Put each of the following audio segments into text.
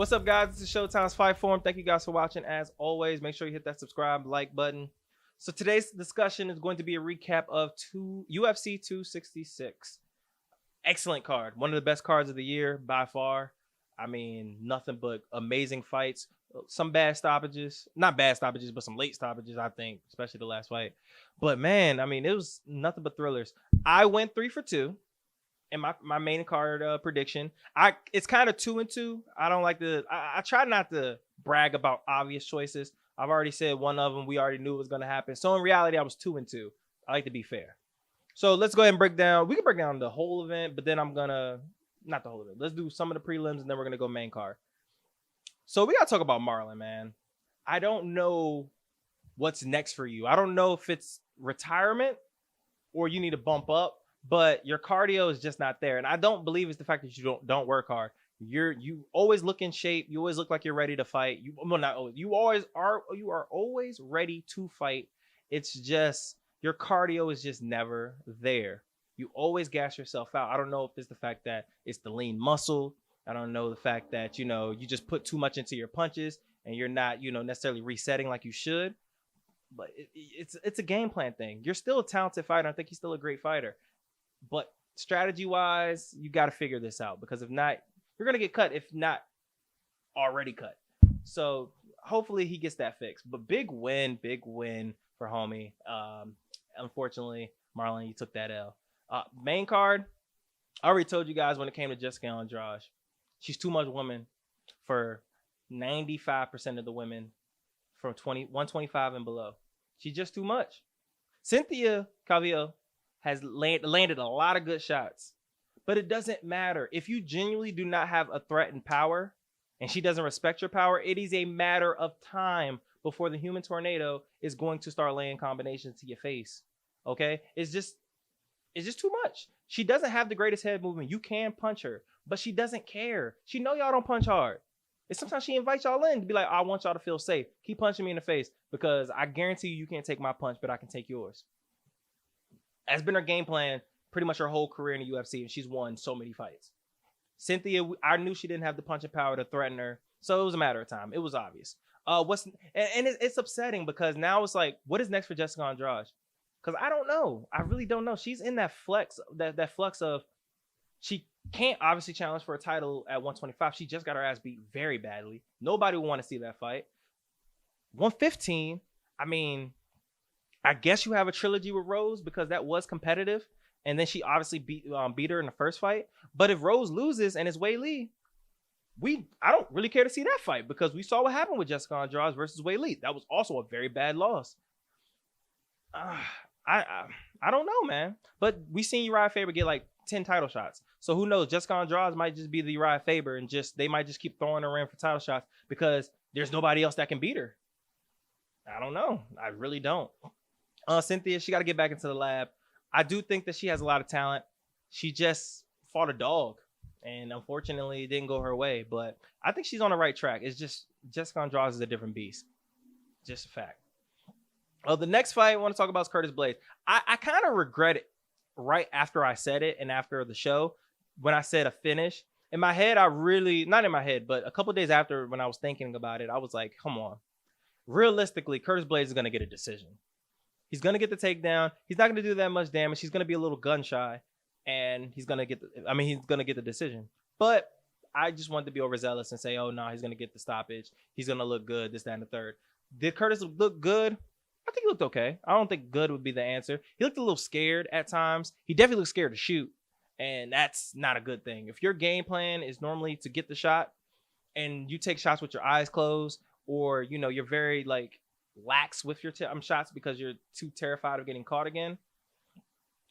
What's up, guys? This is Showtime's Fight Forum. Thank you guys for watching. As always, make sure you hit that subscribe, like button. So today's discussion is going to be a recap of UFC 266. Excellent card. One of the best cards of the year by far. I mean, nothing but amazing fights. Some bad stoppages. Not bad stoppages, but some late stoppages, I think, especially the last fight. But man, I mean, it was nothing but thrillers. I went 3 for 2 in my main card prediction. It's kind of 2 and 2. I don't like to. I try not to brag about obvious choices. I've already said one of them. We already knew it was going to happen. So in reality, I was 2 and 2. I like to be fair. So let's go ahead and break down. We can break down the whole event, but then I'm gonna not the whole event. Let's do some of the prelims, and then we're gonna go main card. So we gotta talk about Marlon, man. I don't know what's next for you. I don't know if it's retirement or you need to bump up, but your cardio is just not there. And I don't believe it's the fact that you don't work hard. You always look in shape. You always look like you're ready to fight. Not always. You are always ready to fight. It's just your cardio is just never there. You always gas yourself out. I don't know if it's the fact that it's the lean muscle. I don't know the fact that, you just put too much into your punches and you're not, necessarily resetting like you should. But it's a game plan thing. You're still a talented fighter. I think he's still a great fighter. But strategy-wise, you got to figure this out. Because if not, you're going to get cut if not already cut. So hopefully he gets that fixed. But big win for homie. Unfortunately, Marlon, you took that L. Main card, I already told you guys when it came to Jessica Andrade, she's too much woman for 95% of the women from 125 and below. She's just too much. Cynthia Calvillo has landed a lot of good shots, but it doesn't matter. If you genuinely do not have a threat and power, and she doesn't respect your power, it is a matter of time before the human tornado is going to start laying combinations to your face. Okay? It's just too much. She doesn't have the greatest head movement. You can punch her, but she doesn't care. She know y'all don't punch hard. And sometimes she invites y'all in to be like, I want y'all to feel safe. Keep punching me in the face because I guarantee you can't take my punch, but I can take yours. That's been her game plan pretty much her whole career in the UFC, and she's won so many fights. Cynthia, I knew she didn't have the punching power to threaten her, so it was a matter of time. It was obvious. It's upsetting because now it's like, what is next for Jessica Andrade? Because I don't know. I really don't know. She's in that flex, that flux of she can't obviously challenge for a title at 125. She just got her ass beat very badly. Nobody would want to see that fight. 115, I mean, I guess you have a trilogy with Rose because that was competitive. And then she obviously beat her in the first fight. But if Rose loses and it's Wei Li, I don't really care to see that fight because we saw what happened with Jessica Andrade versus Wei Li. That was also a very bad loss. I don't know, man. But we seen Uriah Faber get like 10 title shots. So who knows? Jessica Andrade might just be the Uriah Faber and they might just keep throwing her in for title shots because there's nobody else that can beat her. I don't know. I really don't. Cynthia, she got to get back into the lab. I do think that she has a lot of talent. She just fought a dog. And unfortunately, it didn't go her way. But I think she's on the right track. It's just Jessica Andrade is a different beast. Just a fact. The next fight I want to talk about is Curtis Blades. I kind of regret it right after I said it and after the show when I said a finish. In my head, not in my head, but a couple days after when I was thinking about it, I was like, come on. Realistically, Curtis Blades is going to get a decision. He's going to get the takedown. He's not going to do that much damage. He's going to be a little gun shy. And he's going to get the decision. But I just wanted to be overzealous and say, oh, no, he's going to get the stoppage. He's going to look good, this, that, and the third. Did Curtis look good? I think he looked okay. I don't think good would be the answer. He looked a little scared at times. He definitely looked scared to shoot. And that's not a good thing. If your game plan is normally to get the shot and you take shots with your eyes closed or, you're very, lax with your shots because you're too terrified of getting caught again,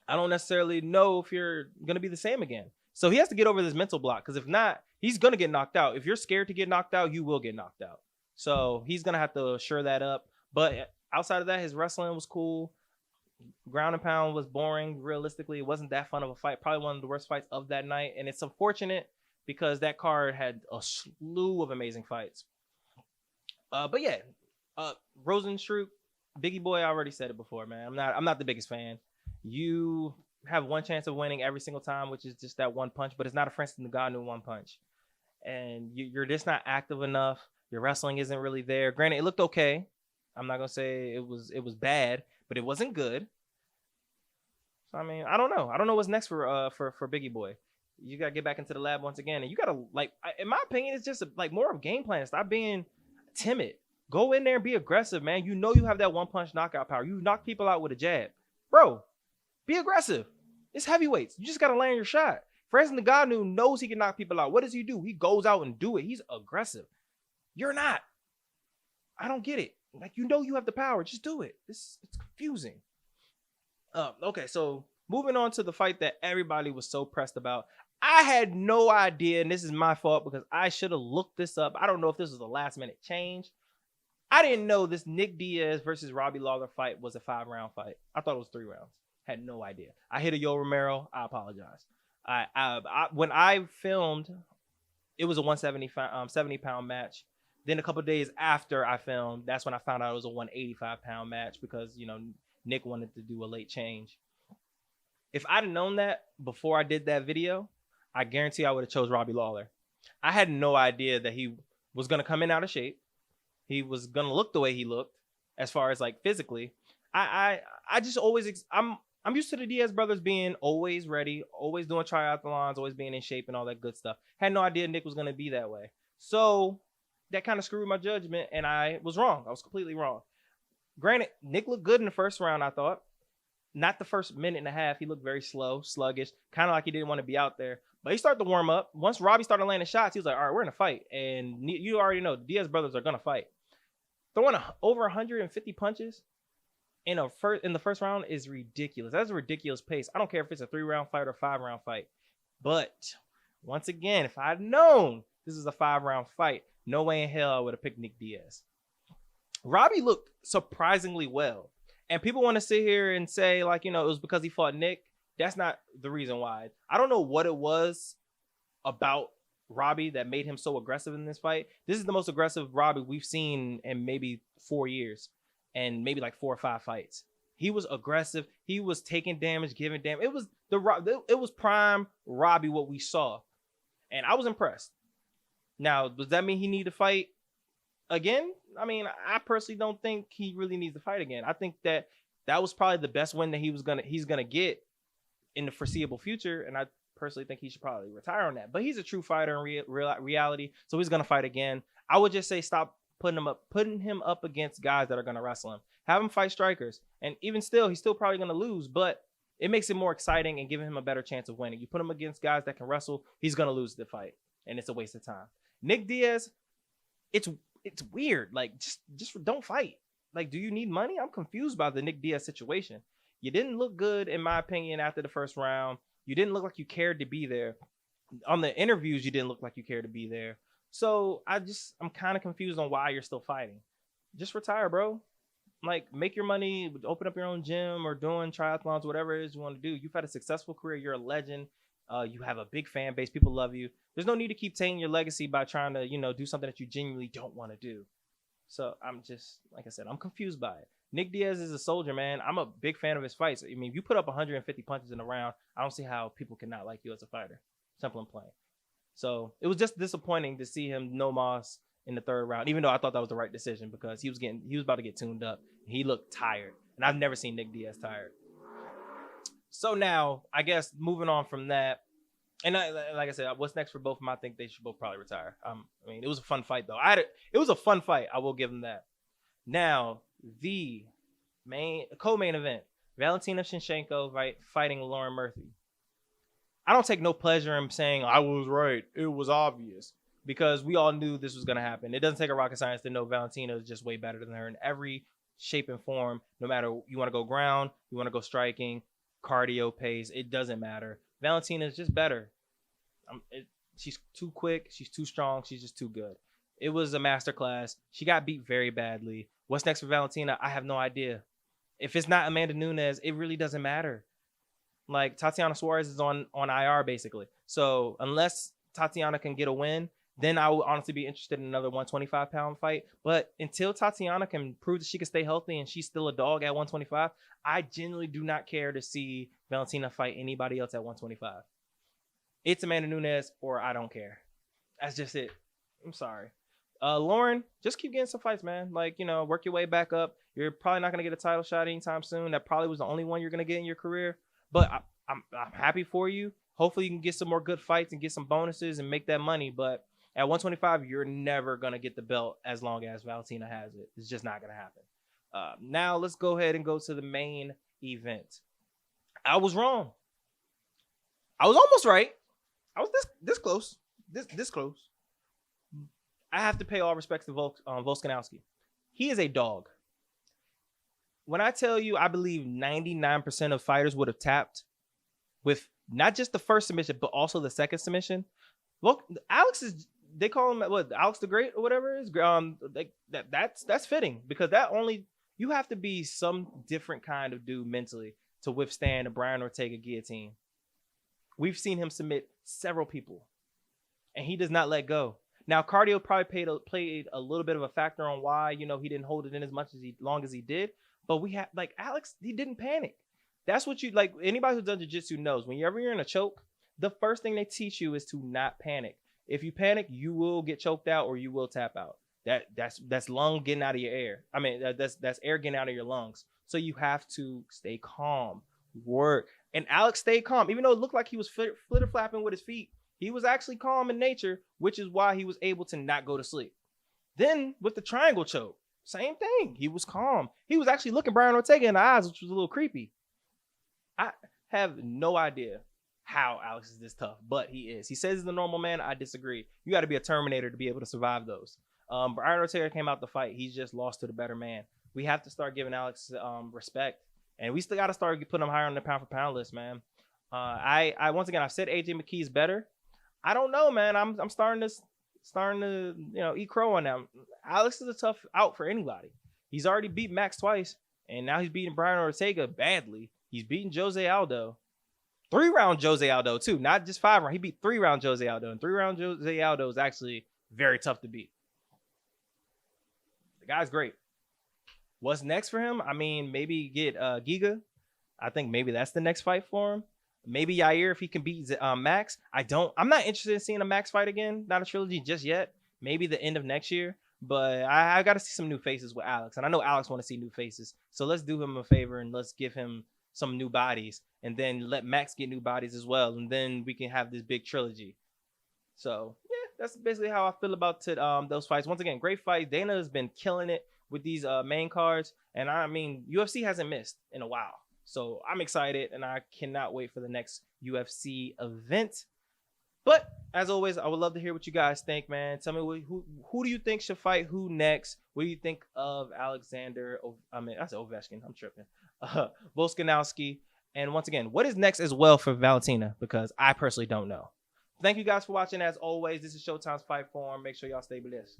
I don't necessarily know if you're going to be the same again. So he has to get over this mental block because if not, he's going to get knocked out. If you're scared to get knocked out, you will get knocked out. So he's going to have to shore that up. But outside of that, his wrestling was cool. Ground and pound was boring. Realistically, it wasn't that fun of a fight. Probably one of the worst fights of that night. And it's unfortunate because that card had a slew of amazing fights. But yeah, Rosenstruck, Biggie Boy, I already said it before, man. I'm not the biggest fan. You have one chance of winning every single time, which is just that one punch, but it's not a Francis Ngannou one punch. and you're just not active enough. Your wrestling isn't really there. Granted, it looked okay. I'm not gonna say it was bad, but it wasn't good. So I mean, I don't know. I don't know what's next for Biggie Boy. You gotta get back into the lab once again, and you gotta like, in my opinion, it's just like more of game plan. Stop being timid. Go in there and be aggressive, man. You know you have that one punch knockout power. You knock people out with a jab, bro. Be aggressive. It's heavyweights. You just gotta land your shot. Francis Ngannou knows he can knock people out. What does he do? He goes out and do it. He's aggressive. You're not. I don't get it. Like, you know you have the power. Just do it. It's confusing. Okay, so moving on to the fight that everybody was so pressed about. I had no idea, and this is my fault because I should have looked this up. I don't know if this was a last minute change. I didn't know this Nick Diaz versus Robbie Lawler fight was a 5-round fight. I thought it was 3 rounds. Had no idea. I hit a Yo Romero. I apologize. When I filmed, it was a 70-pound match. Then a couple days after I filmed, that's when I found out it was a 185-pound match because, you know, Nick wanted to do a late change. If I'd have known that before I did that video, I guarantee I would have chose Robbie Lawler. I had no idea that he was going to come in out of shape. He was going to look the way he looked as far as like physically. I just always, I'm used to the Diaz brothers being always ready, always doing triathlons, always being in shape and all that good stuff. Had no idea Nick was going to be that way. So that kind of screwed my judgment, and I was wrong. I was completely wrong. Granted, Nick looked good in the first round, I thought. Not the first minute and a half. He looked very slow, sluggish, kind of like he didn't want to be out there. But he started to warm up. Once Robbie started landing shots, he was like, all right, we're in a fight. And you already know the Diaz brothers are going to fight. Throwing over 150 punches in the first round is ridiculous. That's a ridiculous pace. I don't care if it's a 3-round fight or 5-round fight. But once again, if I'd known this is a 5-round fight, no way in hell I would have picked Nick Diaz. Robbie looked surprisingly well. And people want to sit here and say, like, you know, it was because he fought Nick. That's not the reason why. I don't know what it was about Robbie that made him so aggressive in this fight. This is the most aggressive Robbie we've seen in maybe 4 years and maybe like 4 or 5 fights. He was aggressive. He was taking damage, giving damage. It was prime Robbie what we saw. And I was impressed. Now, does that mean he need to fight again? I mean, I personally don't think he really needs to fight again. I think that was probably the best win that he's gonna get in the foreseeable future, and I personally think he should probably retire on that. But he's a true fighter in reality, so he's gonna fight again. I would just say stop putting him up against guys that are gonna wrestle him. Have him fight strikers, and even still, he's still probably gonna lose, but it makes it more exciting and giving him a better chance of winning. You put him against guys that can wrestle, he's gonna lose the fight, and it's a waste of time. Nick Diaz, it's weird. Like, just don't fight. Like, do you need money? I'm confused by the Nick Diaz situation. You didn't look good, in my opinion, after the first round. You didn't look like you cared to be there. On the interviews, you didn't look like you cared to be there. So I'm kind of confused on why you're still fighting. Just retire, bro. Like, make your money, open up your own gym or doing triathlons, whatever it is you want to do. You've had a successful career. You're a legend. You have a big fan base. People love you. There's no need to keep taking your legacy by trying to, you know, do something that you genuinely don't want to do. So I'm just, like I said, I'm confused by it. Nick Diaz is a soldier, man. I'm a big fan of his fights. I mean, if you put up 150 punches in a round, I don't see how people cannot like you as a fighter. Simple and plain. So it was just disappointing to see him no moss in the 3rd round, even though I thought that was the right decision because he was about to get tuned up. He looked tired, and I've never seen Nick Diaz tired. So now, I guess moving on from that, and like I said, what's next for both of them? I think they should both probably retire. I mean, it was a fun fight, though. It was a fun fight. I will give them that. Now, the co-main event, Valentina Shevchenko fighting Lauren Murphy. I don't take no pleasure in saying I was right. It was obvious because we all knew this was going to happen. It doesn't take a rocket science to know Valentina is just way better than her in every shape and form. No matter you want to go ground, you want to go striking, cardio pace, it doesn't matter. Valentina is just better. She's too quick. She's too strong. She's just too good. It was a masterclass. She got beat very badly. What's next for Valentina? I have no idea. If it's not Amanda Nunes, it really doesn't matter. Like, Tatiana Suarez is on IR, basically. So unless Tatiana can get a win, then I would honestly be interested in another 125-pound fight. But until Tatiana can prove that she can stay healthy and she's still a dog at 125, I genuinely do not care to see Valentina fight anybody else at 125. It's Amanda Nunes or I don't care. That's just it. I'm sorry. Lauren, just keep getting some fights, man. Like, work your way back up. You're probably not gonna get a title shot anytime soon. That probably was the only one you're gonna get in your career. But I'm happy for you. Hopefully you can get some more good fights and get some bonuses and make that money. But at 125, you're never gonna get the belt as long as Valentina has it. It's just not gonna happen. Now let's go ahead and go to the main event. I was wrong. I was almost right. I was this close. This close. I have to pay all respects to Volkanovski. He is a dog. When I tell you, I believe 99% of fighters would have tapped with not just the first submission, but also the second submission. Look, Alex is, they call him what, Alex the Great or whatever it is. That's fitting, because you have to be some different kind of dude mentally to withstand a Brian Ortega guillotine. We've seen him submit several people, and he does not let go. Now, cardio probably played a little bit of a factor on why, he didn't hold it in as long as he did. But we have, like, Alex, he didn't panic. That's what anybody who's done jiu-jitsu knows. Whenever you're in a choke, the first thing they teach you is to not panic. If you panic, you will get choked out or you will tap out. That's lung getting out of your air. I mean, that's air getting out of your lungs. So you have to stay calm, work. And Alex stayed calm. Even though it looked like he was flitter-flapping with his feet, he was actually calm in nature, which is why he was able to not go to sleep. Then with the triangle choke, same thing. He was calm. He was actually looking Brian Ortega in the eyes, which was a little creepy. I have no idea how Alex is this tough, but he is. He says he's a normal man. I disagree. You got to be a Terminator to be able to survive those. Brian Ortega came out the fight. He's just lost to the better man. We have to start giving Alex respect, and we still got to start putting him higher on the pound for pound list, man. I once again, I've said AJ McKee is better. I don't know, man. I'm starting to eat crow on them. Alex is a tough out for anybody. He's already beat Max twice, and now he's beating Brian Ortega badly. He's beating Jose Aldo. 3-round Jose Aldo, too. Not just 5-round. He beat 3-round Jose Aldo. And 3-round Jose Aldo is actually very tough to beat. The guy's great. What's next for him? I mean, maybe get Giga. I think maybe that's the next fight for him. Maybe Yair, if he can beat Max. I'm not interested in seeing a Max fight again. Not a trilogy just yet. Maybe the end of next year. But I got to see some new faces with Alex. And I know Alex want to see new faces. So let's do him a favor and let's give him some new bodies. And then let Max get new bodies as well. And then we can have this big trilogy. So, yeah, that's basically how I feel about those fights. Once again, great fight. Dana has been killing it with these main cards. And I mean, UFC hasn't missed in a while. So I'm excited, and I cannot wait for the next UFC event. But as always, I would love to hear what you guys think, man. Tell me who do you think should fight who next? What do you think of Alexander? That's Ovechkin. I'm tripping. Volkanovski. And once again, what is next as well for Valentina? Because I personally don't know. Thank you guys for watching. As always, this is Showtime's Fight Forum. Make sure y'all stay blessed.